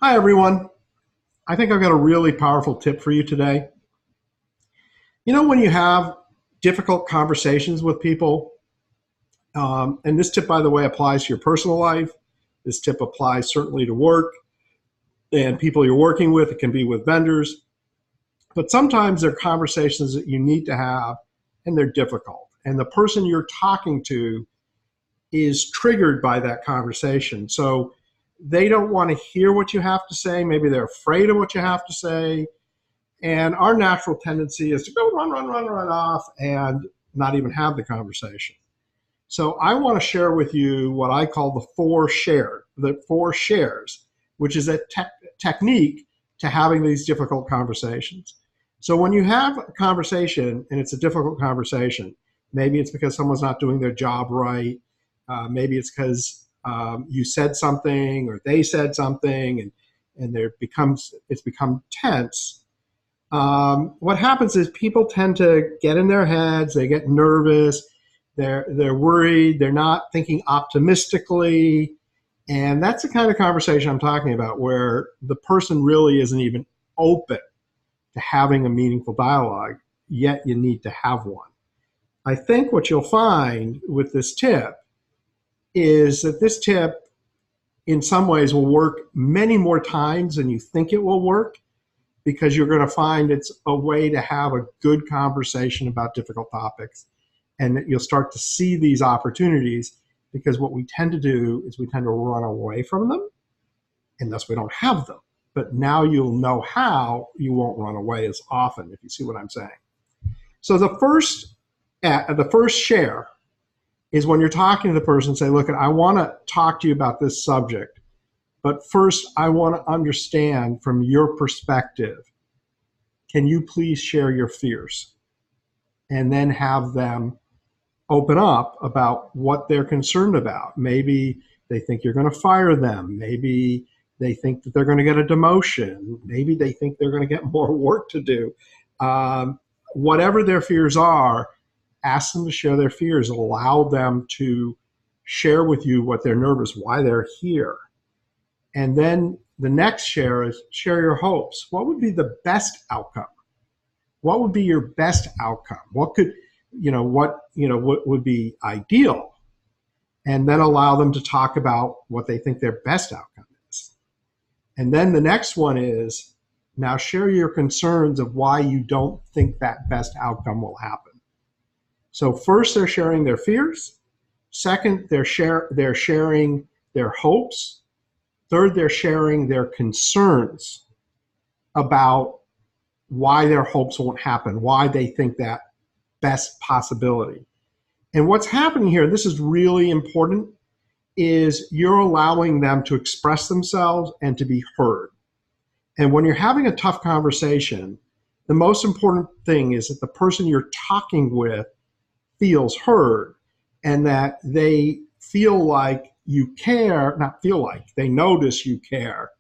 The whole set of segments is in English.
Hi, everyone. I think I've got a really powerful tip for you today. When you have difficult conversations with people, and this tip, by the way, applies to your personal life, this tip applies certainly to work and people you're working with. It can be with vendors, but sometimes there are conversations that you need to have and they're difficult. And the person you're talking to is triggered by that conversation. So they don't want to hear what you have to say. Maybe they're afraid of what you have to say. And our natural tendency is to go run off and not even have the conversation. So I want to share with you what I call the four shares, which is a technique to having these difficult conversations. So when you have a conversation and it's a difficult conversation, maybe it's because someone's not doing their job right. Maybe it's because you said something or they said something, and it's become tense. What happens is people tend to get in their heads, they get nervous, they're worried, they're not thinking optimistically, and that's the kind of conversation I'm talking about, where the person really isn't even open to having a meaningful dialogue, yet you need to have one. I think what you'll find with this tip is that this tip in some ways will work many more times than you think it will work, because you're going to find it's a way to have a good conversation about difficult topics, and that you'll start to see these opportunities, because what we tend to do is we tend to run away from them, and thus we don't have them. But now you'll know how you won't run away as often, if you see what I'm saying. So the first share is when you're talking to the person, say, look, I want to talk to you about this subject, but first I want to understand from your perspective. Can you please share your fears? And then have them open up about what they're concerned about. Maybe they think you're going to fire them. Maybe they think that they're going to get a demotion. Maybe they think they're going to get more work to do. Whatever their fears are, ask them to share their fears. Allow them to share with you what they're nervous, why they're here. And then the next share is share your hopes. What would be the best outcome? What would be your best outcome? What would be ideal? And then allow them to talk about what they think their best outcome is. And then the next one is, now share your concerns of why you don't think that best outcome will happen. So first, they're sharing their fears. Second, they're sharing their hopes. Third, they're sharing their concerns about why their hopes won't happen, why they think that best possibility. And what's happening here, this is really important, is you're allowing them to express themselves and to be heard. And when you're having a tough conversation, the most important thing is that the person you're talking with feels heard, and that they feel like you care, not feel like, they notice you care,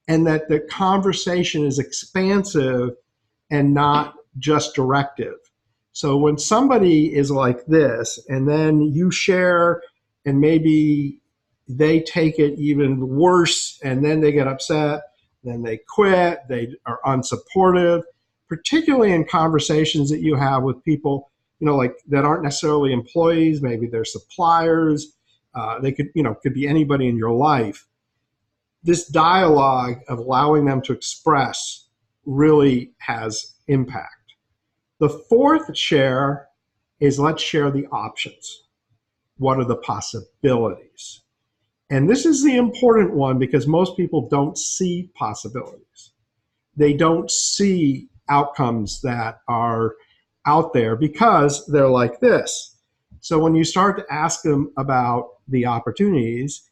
and that the conversation is expansive and not just directive. So when somebody is like this, and then you share, and maybe they take it even worse, and then they get upset, then they quit, they are unsupportive, particularly in conversations that you have with people, like that aren't necessarily employees, maybe they're suppliers, they could be anybody in your life. This dialogue of allowing them to express really has impact. The fourth share is, let's share the options. What are the possibilities? And this is the important one, because most people don't see possibilities. They don't see outcomes that are out there because they're like this. So when you start to ask them about the opportunities,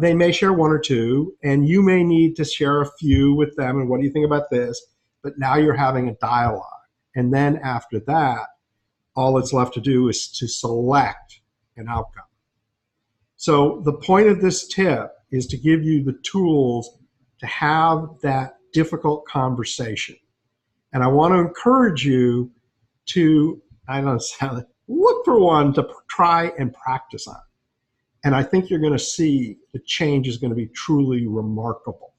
they may share one or two, and you may need to share a few with them. And what do you think about this? But now you're having a dialogue. And then after that, all it's left to do is to select an outcome. So the point of this tip is to give you the tools to have that difficult conversation. And I want to encourage you to, look for one to try and practice on. And I think you're going to see the change is going to be truly remarkable.